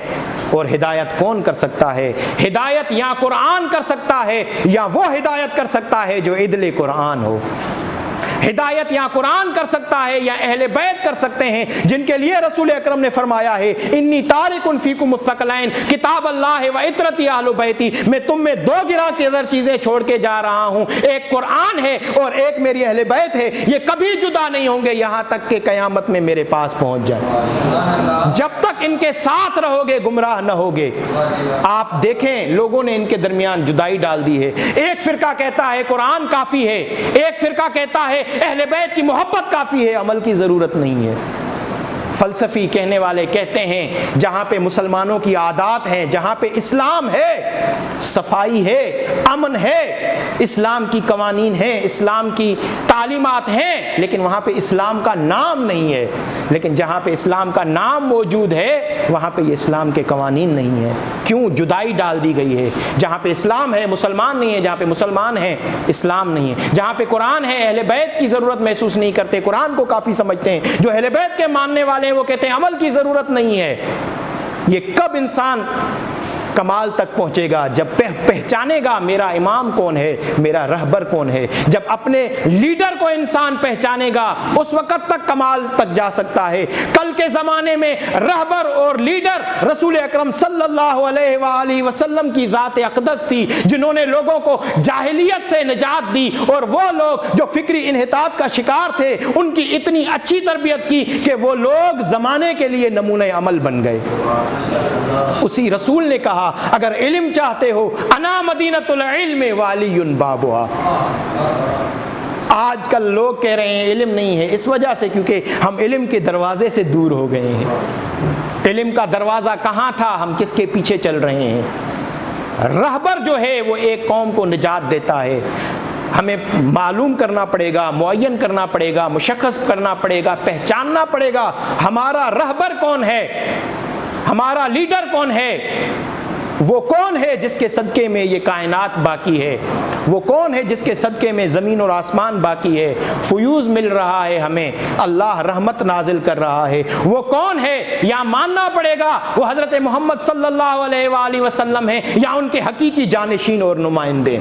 اور ہدایت کون کر سکتا ہے۔ ہدایت یا قرآن کر سکتا ہے یا وہ ہدایت کر سکتا ہے جو عدل قرآن ہو۔ ہدایت یا قرآن کر سکتا ہے یا اہل بیت کر سکتے ہیں، جن کے لیے رسول اکرم نے فرمایا ہے انی تارک فیکم الثقلین کتاب اللہ و عترتی اہل بیتی، میں تم میں دو گراں کے در چیزیں چھوڑ کے جا رہا ہوں، ایک قرآن ہے اور ایک میری اہل بیت ہے، یہ کبھی جدا نہیں ہوں گے یہاں تک کہ قیامت میں میرے پاس پہنچ جائے۔ جب تک ان کے ساتھ رہو گے گمراہ نہ ہوگے۔ آپ دیکھیں لوگوں نے ان کے درمیان جدائی ڈال دی ہے۔ ایک فرقہ کہتا ہے قرآن کافی ہے، ایک فرقہ کہتا ہے اہل بیت کی محبت کافی ہے، عمل کی ضرورت نہیں ہے۔ فلسفی کہنے والے کہتے ہیں جہاں پہ مسلمانوں کی عادات ہیں، جہاں پہ اسلام ہے، صفائی ہے، امن ہے، اسلام کی قوانین ہیں، اسلام کی تعلیمات ہیں، لیکن وہاں پہ اسلام کا نام نہیں ہے۔ لیکن جہاں پہ اسلام کا نام موجود ہے وہاں پہ یہ اسلام کے قوانین نہیں ہیں۔ کیوں؟ جدائی ڈال دی گئی ہے۔ جہاں پہ اسلام ہے مسلمان نہیں ہے، جہاں پہ مسلمان ہیں اسلام نہیں ہے۔ جہاں پہ قرآن ہے اہل بیت کی ضرورت محسوس نہیں کرتے، قرآن کو کافی سمجھتے ہیں۔ جو اہل بیت کے ماننے والے ہیں وہ کہتے ہیں عمل کی ضرورت نہیں ہے۔ یہ کب انسان کمال تک پہنچے گا جب پہچانے گا میرا امام کون ہے، میرا رہبر کون ہے۔ جب اپنے لیڈر کو انسان پہچانے گا اس وقت تک کمال تک جا سکتا ہے۔ کل کے زمانے میں رہبر اور لیڈر رسول اکرم صلی اللہ علیہ وآلہ وسلم کی ذات اقدس تھی، جنہوں نے لوگوں کو جاہلیت سے نجات دی، اور وہ لوگ جو فکری انحطاط کا شکار تھے ان کی اتنی اچھی تربیت کی کہ وہ لوگ زمانے کے لیے نمونہ عمل بن گئے۔ اسی رسول نے کہا اگر علم چاہتے ہو انا مدینۃ العلم والی بابھا۔ آج کل لوگ کہہ رہے ہیں علم نہیں ہے، اس وجہ سے کیونکہ ہم علم کے دروازے سے دور ہو گئے ہیں۔ علم کا دروازہ کہاں تھا، ہم کس کے پیچھے چل رہے ہیں۔ رہبر جو ہے وہ ایک قوم کو نجات دیتا ہے۔ ہمیں معلوم کرنا پڑے گا، معین کرنا پڑے گا، مشخص کرنا پڑے گا، پہچاننا پڑے گا ہمارا رہبر کون ہے، ہمارا لیڈر کون ہے، وہ کون ہے جس کے صدقے میں یہ کائنات باقی ہے، وہ کون ہے جس کے صدقے میں زمین اور آسمان باقی ہے، فیوز مل رہا ہے ہمیں، اللہ رحمت نازل کر رہا ہے، وہ کون ہے، یا ماننا پڑے گا وہ حضرت محمد صلی اللہ علیہ وآلہ وسلم ہے یا ان کے حقیقی جانشین اور نمائندے۔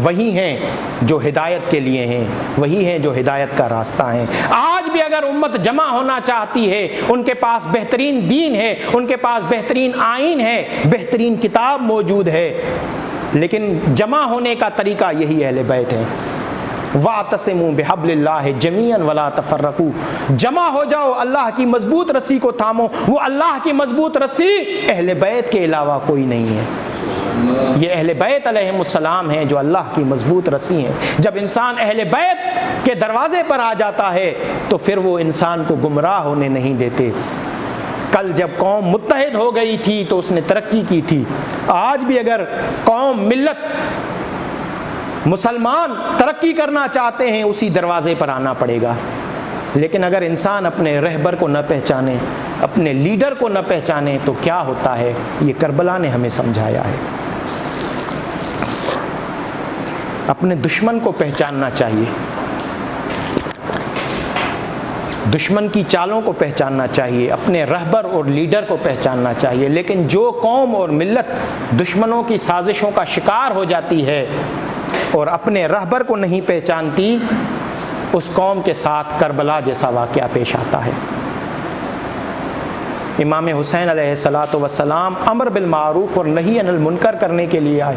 وہی ہیں جو ہدایت کے لیے ہیں، وہی ہیں جو ہدایت کا راستہ ہیں۔ آج بھی اگر امت جمع ہونا چاہتی ہے، ان کے پاس بہترین دین ہے، ان کے پاس بہترین آئین ہے، بہترین کتاب موجود ہے، لیکن جمع ہونے کا طریقہ یہی اہل بیت ہے۔ وَاعْتَصِمُوا بِحَبْلِ اللَّهِ جَمِيعًا وَلَا تَفَرَّقُوا، جمع ہو جاؤ، اللہ کی مضبوط رسی کو تھامو۔ وہ اللہ کی مضبوط رسی اہل بیت کے علاوہ کوئی نہیں ہے۔ یہ اہل بیت علیہم السلام ہیں جو اللہ کی مضبوط رسی ہیں۔ جب انسان اہل بیت کے دروازے پر آ جاتا ہے تو پھر وہ انسان کو گمراہ ہونے نہیں دیتے۔ کل جب قوم متحد ہو گئی تھی تو اس نے ترقی کی تھی، آج بھی اگر قوم، ملت، مسلمان ترقی کرنا چاہتے ہیں اسی دروازے پر آنا پڑے گا۔ لیکن اگر انسان اپنے رہبر کو نہ پہچانے، اپنے لیڈر کو نہ پہچانے تو کیا ہوتا ہے، یہ کربلا نے ہمیں سمجھایا ہے۔ اپنے دشمن کو پہچاننا چاہیے، دشمن کی چالوں کو پہچاننا چاہیے، اپنے رہبر اور لیڈر کو پہچاننا چاہیے۔ لیکن جو قوم اور ملت دشمنوں کی سازشوں کا شکار ہو جاتی ہے اور اپنے رہبر کو نہیں پہچانتی، اس قوم کے ساتھ کربلا جیسا واقعہ پیش آتا ہے۔ امام حسین علیہ الصلاۃ والسلام امر بالمعروف اور نہی عن المنکر کرنے کے لیے آئے۔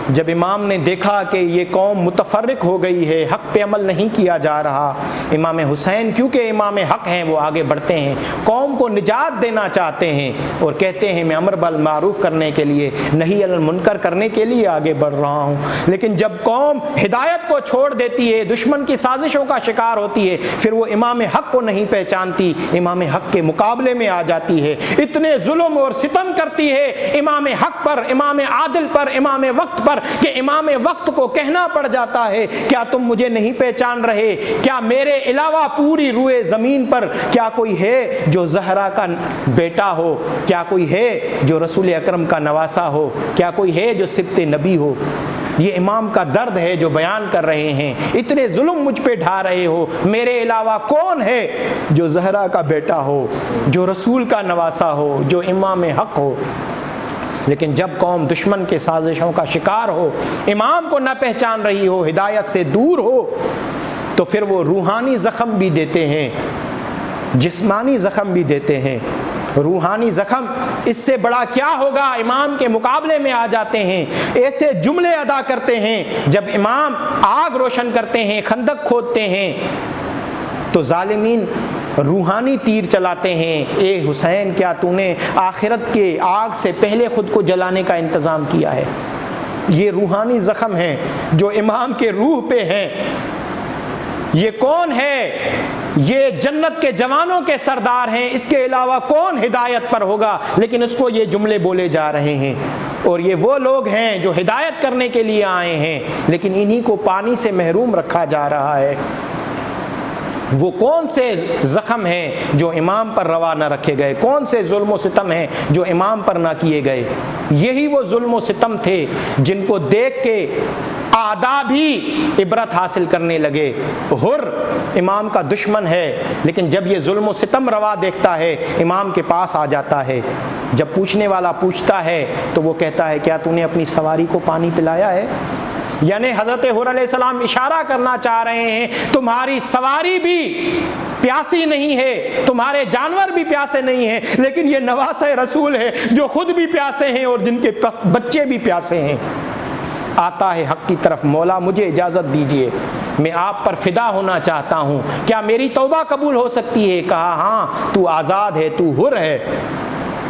جب امام نے دیکھا کہ یہ قوم متفرق ہو گئی ہے، حق پہ عمل نہیں کیا جا رہا، امام حسین کیونکہ امام حق ہیں وہ آگے بڑھتے ہیں، قوم کو نجات دینا چاہتے ہیں اور کہتے ہیں میں امر بالمعروف کرنے کے لیے، نہی عن المنکر کرنے کے لیے آگے بڑھ رہا ہوں۔ لیکن جب قوم ہدایت کو چھوڑ دیتی ہے، دشمن کی سازشوں کا شکار ہوتی ہے، پھر وہ امام حق کو نہیں پہچانتی، امام حق کے مقابلے میں آ جاتی ہے، اتنے ظلم اور ستم کرتی ہے امام حق پر، امام عادل پر، امام وقت پر، کہ امام وقت کو کہنا پڑ جاتا ہے کیا تم مجھے نہیں پہچان رہے؟ کیا میرے علاوہ پوری روئے زمین پر کیا کوئی ہے جو زہرا کا بیٹا ہو؟ کیا کوئی ہے جو رسول اکرم کا نواسا ہو؟ کیا کوئی ہے جو سبط نبی ہو؟ یہ امام کا درد ہے جو بیان کر رہے ہیں۔ اتنے ظلم مجھ پہ ڈھا رہے ہو، میرے علاوہ کون ہے جو زہرا کا بیٹا ہو، جو رسول کا نواسا ہو، جو امام حق ہو؟ لیکن جب قوم دشمن کے سازشوں کا شکار ہو، امام کو نہ پہچان رہی ہو، ہدایت سے دور ہو، تو پھر وہ روحانی زخم بھی دیتے ہیں، جسمانی زخم بھی دیتے ہیں۔ روحانی زخم اس سے بڑا کیا ہوگا؟ امام کے مقابلے میں آ جاتے ہیں، ایسے جملے ادا کرتے ہیں، جب امام آگ روشن کرتے ہیں، خندق کھودتے ہیں تو ظالمین روحانی تیر چلاتے ہیں، اے حسین کیا تو نے آخرت کے آگ سے پہلے خود کو جلانے کا انتظام کیا ہے؟ یہ روحانی زخم ہیں جو امام کے روح پہ ہیں۔ یہ کون ہے؟ یہ جنت کے جوانوں کے سردار ہیں، اس کے علاوہ کون ہدایت پر ہوگا؟ لیکن اس کو یہ جملے بولے جا رہے ہیں، اور یہ وہ لوگ ہیں جو ہدایت کرنے کے لیے آئے ہیں، لیکن انہی کو پانی سے محروم رکھا جا رہا ہے۔ وہ کون سے زخم ہیں جو امام پر روا نہ رکھے گئے؟ کون سے ظلم و ستم ہیں جو امام پر نہ کیے گئے؟ یہی وہ ظلم و ستم تھے جن کو دیکھ کے اعداء بھی عبرت حاصل کرنے لگے۔ حر امام کا دشمن ہے، لیکن جب یہ ظلم و ستم روا دیکھتا ہے امام کے پاس آ جاتا ہے۔ جب پوچھنے والا پوچھتا ہے تو وہ کہتا ہے کیا تو نے اپنی سواری کو پانی پلایا ہے؟ یعنی حضرت حر علیہ السلام اشارہ کرنا چاہ رہے ہیں تمہاری سواری بھی پیاسی نہیں ہے، تمہارے جانور بھی پیاسے نہیں ہیں، لیکن یہ نواسہ رسول ہے جو خود بھی پیاسے ہیں اور جن کے بچے بھی پیاسے ہیں۔ آتا ہے حق کی طرف، مولا مجھے اجازت دیجیے، میں آپ پر فدا ہونا چاہتا ہوں، کیا میری توبہ قبول ہو سکتی ہے؟ کہا ہاں، تو آزاد ہے، تو حر ہے۔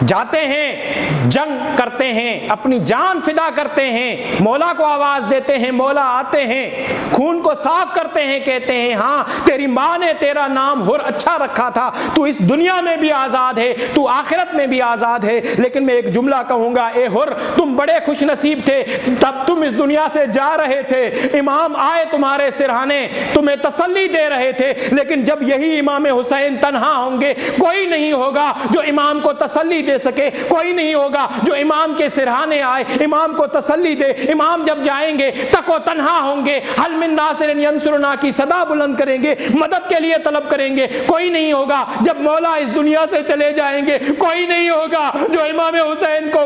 جاتے ہیں، جنگ کرتے ہیں، اپنی جان فدا کرتے ہیں، مولا کو آواز دیتے ہیں، مولا آتے ہیں، خون کو صاف کرتے ہیں، کہتے ہیں ہاں تیری ماں نے تیرا نام حر اچھا رکھا تھا، تو اس دنیا میں بھی آزاد ہے، تو آخرت میں بھی آزاد ہے۔ لیکن میں ایک جملہ کہوں گا، اے حر تم بڑے خوش نصیب تھے، تب تم اس دنیا سے جا رہے تھے، امام آئے تمہارے سرہانے تمہیں تسلی دے رہے تھے، لیکن جب یہی امام حسین تنہا ہوں گے، کوئی نہیں ہوگا جو امام کو تسلی دے سکے، کوئی نہیں ہوگا جو امام کے سرہانے آئے امام کو تسلی دے۔ امام جب جائیں گے تک و تنہا ہوں گے، حل من ناصر ینصرنا کی صدا بلند کریں گے، مدد کے لیے طلب کریں گے، کوئی نہیں ہوگا۔ جب مولا اس دنیا سے چلے جائیں گے، کوئی نہیں ہوگا جو امام حسین کو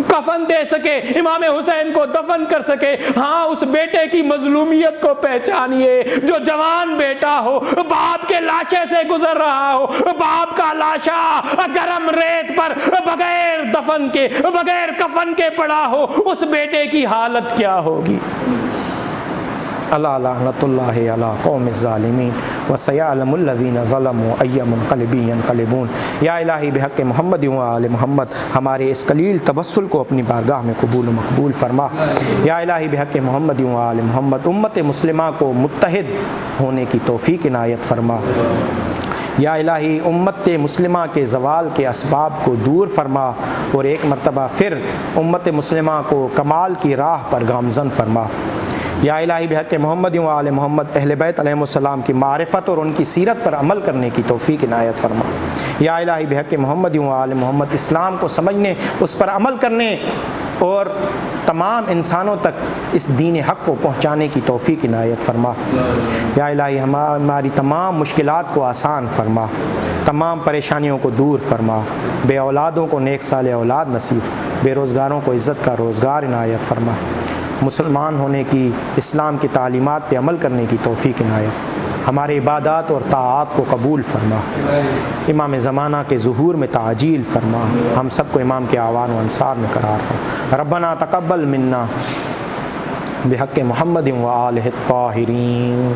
کفن دے سکے، امام حسین کو دفن کر سکے۔ ہاں اس بیٹے کی مظلومیت کو پہچانیے جو جوان بیٹا ہو، باپ کے لاشے سے گزر رہا ہو، باپ کا لاشا گرم ریت پر بغیر دفن کے، بغیر کفن کے پڑا ہو، اس بیٹے کی حالت کیا ہوگی؟ الا لعنۃ اللہ علی قوم الظالمین وسیعلم الذین ظلموا ای منقلب ینقلبون۔ یا الہی بحق محمد و آل محمد ہمارے اس قلیل توسل کو اپنی بارگاہ میں قبول و مقبول فرما۔ یا الہی بحق محمد و آل محمد امت مسلمہ کو متحد ہونے کی توفیق عنایت فرما۔ یا الہی امت مسلمہ کے زوال کے اسباب کو دور فرما، اور ایک مرتبہ پھر امت مسلمہ کو کمال کی راہ پر گامزن فرما۔ یا الہی بحق محمد و آل محمد اہل بیت علیہم السلام کی معرفت اور ان کی سیرت پر عمل کرنے کی توفیق عنایت فرما۔ یا الہی بحق محمد و آل محمد اسلام کو سمجھنے، اس پر عمل کرنے اور تمام انسانوں تک اس دین حق کو پہنچانے کی توفیق عنایت فرما۔ یا الہی ہماری تمام مشکلات کو آسان فرما، تمام پریشانیوں کو دور فرما، بے اولادوں کو نیک صالح اولاد نصیب، بے روزگاروں کو عزت کا روزگار عنایت فرما، مسلمان ہونے کی، اسلام کی تعلیمات پہ عمل کرنے کی توفیق عنایت، ہمارے عبادات اور طاعات کو قبول فرما، امام زمانہ کے ظہور میں تعجیل فرما، ہم سب کو امام کے اعوان و انصار میں قرار فرما۔ ربنا تقبل منا بحق محمد و آلہ الطاہرین۔